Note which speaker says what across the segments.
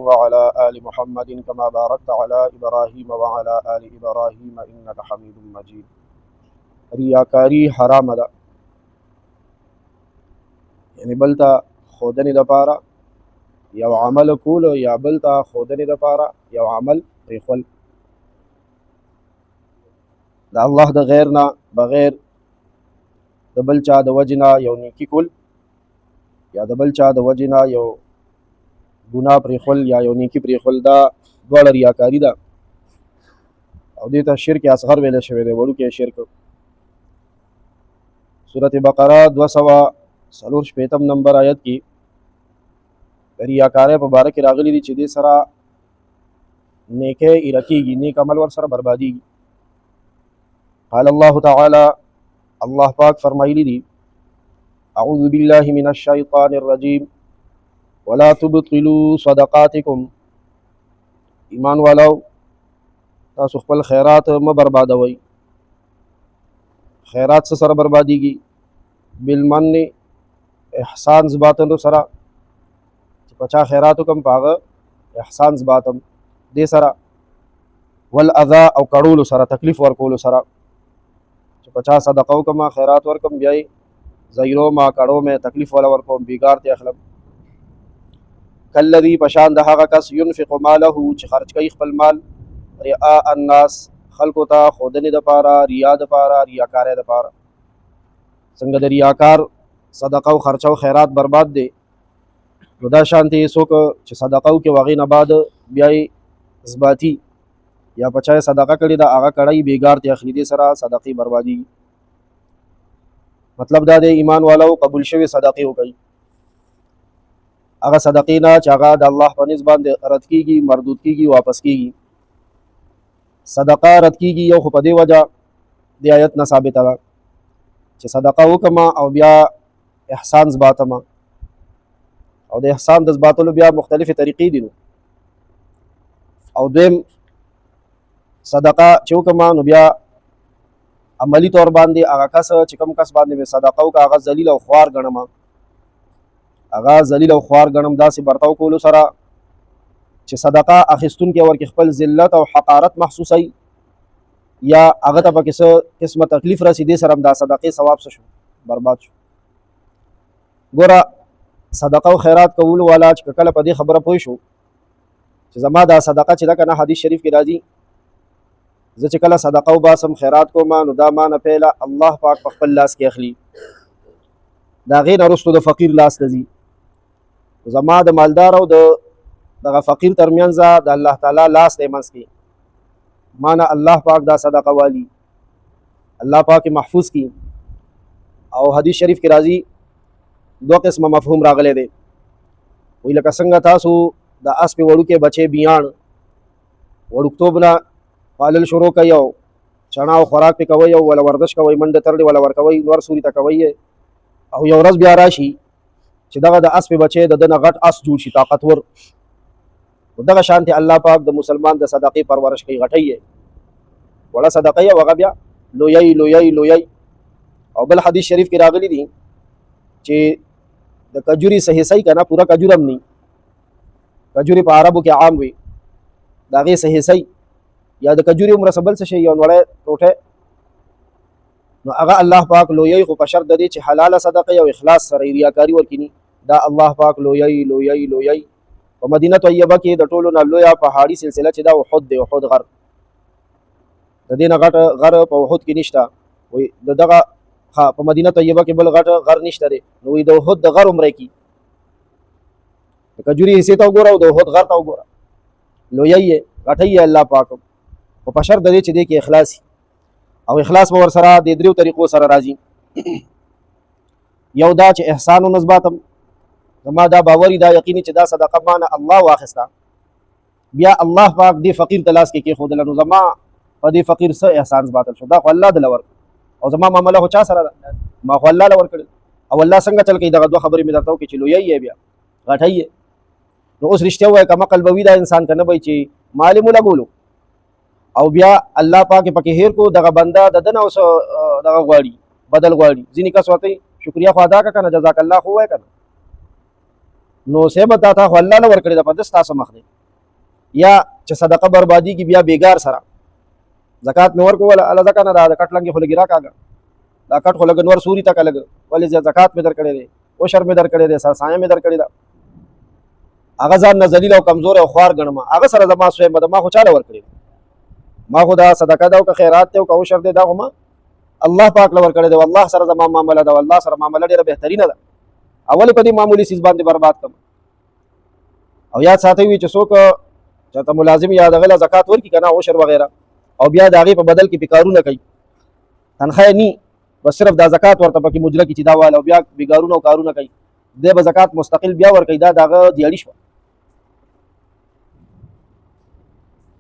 Speaker 1: وعلى آل محمد كما باركت على إبراهيم وعلى آل إبراهيم إنك حميد مجيد. ریاکاری حرام ده، یعنی بلتا خودنی د پاره یو عمل کول یا بلتا خودنی د پاره یو عمل پرېښول د الله د غیر نه بغیر د بل چا د وجې نه یو نیکي کول یا د بل چا د وجې نه یو ګناه پرېښول یا یو نیکي پرېښول دا دواړه ریاکاري ده او دې ته شرک اصغر ویلی شوی دی، وړوکی شرک. سورت بقره 246 نمبر آیت کې د ریاکارۍ په باره کې راغلی دي چې دې سره نیکۍ ایره کېږي، نیک عمل ور سره بربادېږي. قال الله تعالی، الله پاک فرمایلی دي اعوذ بالله من الشیطان الرجیم ولا تبطلوا صدقاتکم، ایمان والو تاسو خپل خیرات مه بربادوئ. خیرات څه سره بربادېږي؟ بالمن، احسان زباتلو سره، چې په چا خیرات وکړم په هغه احسان زباتم دې سره، والاذى او کړولو سره، تکلیف ورکولو سره، چې په چا صدقه وکړم خیرات ورکړم بیا یې زیرو ما کړو مې تکلیف ولا ورکوم بیګار ته اخلم. کالذي پشان د هغه کس ينفق ماله چې خرج کوي خپل مال رئاء الناس، خلکو ته خودنې دپاره، ریا دپاره، ریاکارۍ دپاره. څنګه د ریاکار صدقه او خرچه او خیرات برباد دی، نو دا شانتې څوک چې صدقه وکړي هغې نه بعد بیا یې اثباتي یا په چا یې صدقه کړې ده هغه کړی بېګار ته اخلي، دې سره صدقې بربادېږي. مطلب دا دی ایمان والو قبول شوي صدقې وکړي، هغه صدقې نه چې هغه د الله په نسبت باندې رد کېږي، مردود کېږي، واپس کېږي. صدقه رد کېږي یو خو په دې وجه د آیت نه ثابته ده چې صدقه وکړم او بیا احسان زباتم، او د احسان د زباتلو بیا مختلفې طریقې دي. نو او دویم صدقه چې وکړم نو بیا عملی طور باندې هغه کس چې کوم کس باندې مې صدقه وکړه هغه ذلیل او خوار ګڼم، هغه ذلیل او خوار ګڼم داسې برتاو کولو سره چې صدقه اخیستونکي ورکې خپل ذلت او حقارت محسوسوي یا هغه ته پکې څه قسمه تکلیف رسي، دې سره هم دا صدقې ثواب څه شو؟ برباد شو. ګوره صدقه او خیرات کولو والا چې کله په دې خبره پوه شو چې زما دا صدقه چې ده که نه حدیث شریف کې راځي زه چې کله صدقه وباسم خیرات کوم نو دا ما نه پیله الله پاک په خپل لاس کې اخلي، د هغې نه وروستو د فقیر لاس ته ځي. زما د مالدار او دغه فقیر ترمنځ د الله تعالی لاس دی منځ کې، ما نه الله پاک دا صدقه والی، الله پاک محفوظ کی. او حدیث شریف کې راځي دو قسمه مفهوم راغلی دی، وی لکه څنګه تاسو د اس په وړوکې بچې بیاڼ وړوکتوب نه پالل شروع کوئ او چڼه او خوراک پې کوئ او وله ورزش کوئ، منډه ترډې وله ورکوئ، نور سوري ته کوئ، او یو ورځ بیا راشي چې دغه د اس په بچې د ده نه غټ اس جوړ شي طاقتور، دغه شانتې الله پاک د مسلمان د صدقې پرورش کوي، غټی یې وړه صدقه یې او هغه بیا لویی لویی لویی. او بل حدیث شریف کې راغلی دي چې د کجوري څه حصه که نه پوره کجور هم نه، کجوري په عربو کې عام وي، د هغې څه حصه یا د کجوري عمره څه بل څه شی یو نوړی ټوټی، نو هغه الله پاک لویی خو په شرط د دې چې حلاله صدقه او اخلاص سره ریاکاري ورکړي، دا الله پاک لویی لویی لویی. په مدینه طیبه کې د ټولو نه لویه پهاړي سلسله چې دا احد دی، احد غر، د دې نه غټ غر په احد کې نشته، وایي د دغه په مدینه طیبه کې بل غټ غر نشته دی، نو وایي د احد د غر عمره کې د کجوري حصې ته وګوره او د احد غر ته وګوره، لویی یې غټی یې الله پاک، خو په شرط د دې چې دې کې اخلاص او اخلاص به ورسره د دریو طریقو سره راځي. یو دا چې احسان و نسباتم، زما دا باوري دا یقیني چې دا صدقه ما نه الله واخیسته بیا الله پاک دې فقیر ته لاس کې کېښودله، نو زما په دې فقیر څه احسان باطل شو، دا خو الله دله ورکړ او زما معامله خو چا سره ده؟ ما خو الله له ورکړل. او الله څنګه چل کوي؟ دغه دوه خبرې مې درته وکړې چې لویی یې بیا غټی یې. نو اوس رښتیا ووایه که مقل به وي دا انسان که نه به چې مال یې مو لګولو او بیا الله پاک پکې هیر کو دغه بنده د ده نه اوس دغه غواړي بدل غواړي. ځینې کس ورته شکریه خو ادا کړه که نه جزاک الله خو ووایه که نه، نو صحبت دا تا خو الله له ورکړې ده، په ده ستاسو مخ دی. یا چې صدقه بربادي کی بیا بیګار سره زکات مې ورکول الله زکات نه دا کټ لنګي خو لګی راکاګه دا کټ خو لګ نور سوري تک لګ ولې زکات مې درکړې دي او شر مې درکړې دي سایه مې درکړې ده هغه ځان نه ذلیل او کمزور او خوار ګڼم هغه سره زما سوې مده ما خو چاله ورکړې ما خو دا صدقه دا او خیرات ته او شر دې دا ما الله پاک لور کړې ده والله سره زما معاملې ده والله سره معاملې ډېره بهترینه ده اول په دې معمولی سیس باندې برباد کم او یاد ساتي وي چې څوک چاته ملازم یا دغه زکات ورکي کنه او شر وغیرہ او بیا دغه په بدل کې پکارونه کوي تنخواه ني بس صرف دا زکات ورته پکې مجره کې چې دا والا او بیا بیګارونه او کارونه کوي د به زکات مستقل بیا ور کوي دا دغه دیاړي شو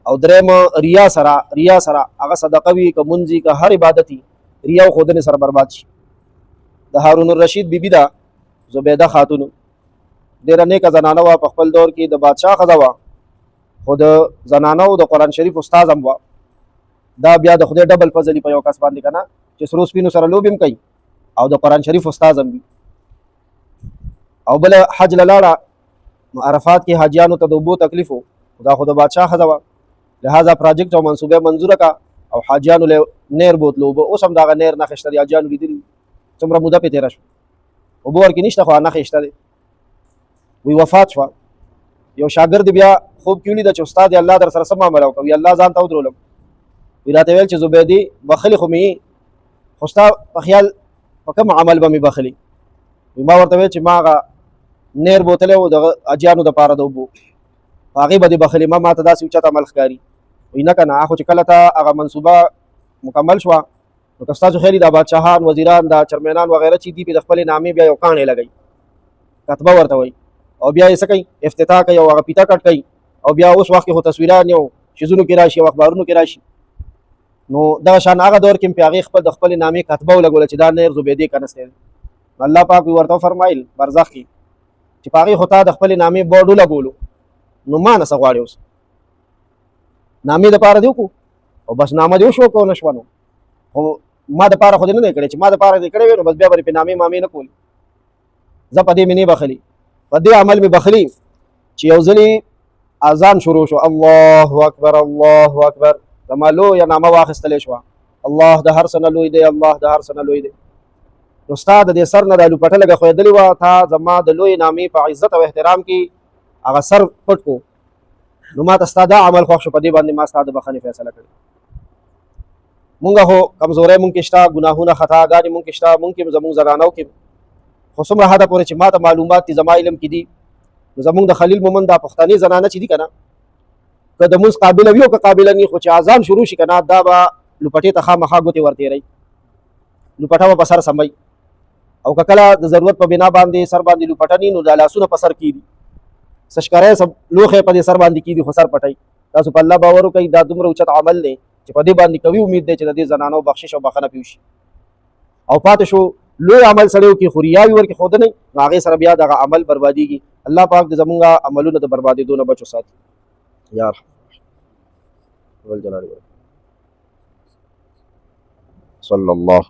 Speaker 1: او درم ریا سره هغه صدقه وی که منځي که هر عبادتي ریا او خودنه سره برباد شي د هارون الرشید بیبي دا زبیده خاتون ډیره نیکه زنانه وا په خپل دور کې د بادشاه خزا وا خود زنانه او د قران شریف استاد هم وا دا بیا د خدای ډبل فضل په یو کس باندې کنه چې سروس پینو سره لوبیم کوي او د قران شریف استاد هم او بل حج لاړه عرفات کې حاجیانو ته د بو تکلیفو دا خود بادشاه خزا وا لہذا پروجیکټ او منصوبه منظور کا او حاجیانو له نیر بوتلو اوس هم دا نیر نه خشتري حاجیانو لیدل څومره موده په تیر شو او بور کې نشته خو نه خشته دي وی وفات شو یو شاګرد بیا خوب کیولې د چې استاد الله در سره سم معاملې کوي الله ځان ته ودرولم ویراته ویل چې زبیدی بخلی خو می خوستا په خیال په کوم عمل به می بخلی ما ورته ویل چې ما نیر بوتل او د اجانو د پاره دوبو هغه به بخلی ما ته داسې اوچت عمل ښکاری وینه کنه اخو چې کله ته هغه منصوبه مکمل شو نو کستاسو خیری د بادشاہان وزیران د چرمنان وغیرہ چې دی په خپل نامې بیا یو کانې لګي کتبه ورته وای او بیا یې سکی افتتاح کوي او هغه پیتا کټ کوي او بیا اوس وخت خو تصویران یو شیزونو کې راشي او اخبارونو کې راشي نو دا شان هغه دور کې په هغه خپل نامې کتبه ولګول چې دا نیر زبیدی کنسته الله پاک ورته فرمایل برزخ کې چې پاغي خطا د خپل نامې بورډو لګولو نو ما نه سغواړي اوس نامې د پاره دیو کو او بس نامه دیو شو کو نشونو خو ما د پاره خو نه کړي چې ما د پاره دې کړي نو بس بیا بری په نامې مامې نه کول ز په دې مې نه بخلی په دې عمل مې بخلی چې یو ځلی اذان شروع شو الله اکبر زمالو یا نامه واخستلې شو الله د هر سنه لوی دی الله د هر سنه لوی دی استاد دې سر نه د لوپټه لګه خو دلی وا تا زما د لوی نامې په عزت او احترام کې هغه سر پټ کو نو ما ته استاد عمل خو شو په دې باندې ما استاد بخنی فیصله کړ مونږه هو کمزورې مونږ کې شتا ګناهونه خطاګانې مونږ کې شتا مونږ کې زموږ زنانو کې خو څومره حدا پورې چې ما ته معلومات دي زما علم کې دي زموږ د خلیل مومن د پښتني زنانه چې دي کنه که د موږ قابل وي او که قابل نه خو چې اذان شروع شي کنه دا به لپټې ته خامخا ګوتې ورته رہی لپټه په سر سمای او کله د ضرورت په بنا باندې سر باندې لپټنی نو د لاسونو په سر کیدي سشکارې سب لوخه په سر باندې کیدي خو سر پټای تاسو په الله باور کوي دا دومره اوچت عمل نه چې په دې باندې کوي امید ده چې د دې زنانو بخشش او بخنه پیوشي او پاتې شو لوی عمل سره کې خورياوي ورکه خود نه هغه سره بیا دغه عمل برباديږي الله پاک دې زمونږه عملونه د بربادي دونه بچو ساتي یار ول جلاله صلی الله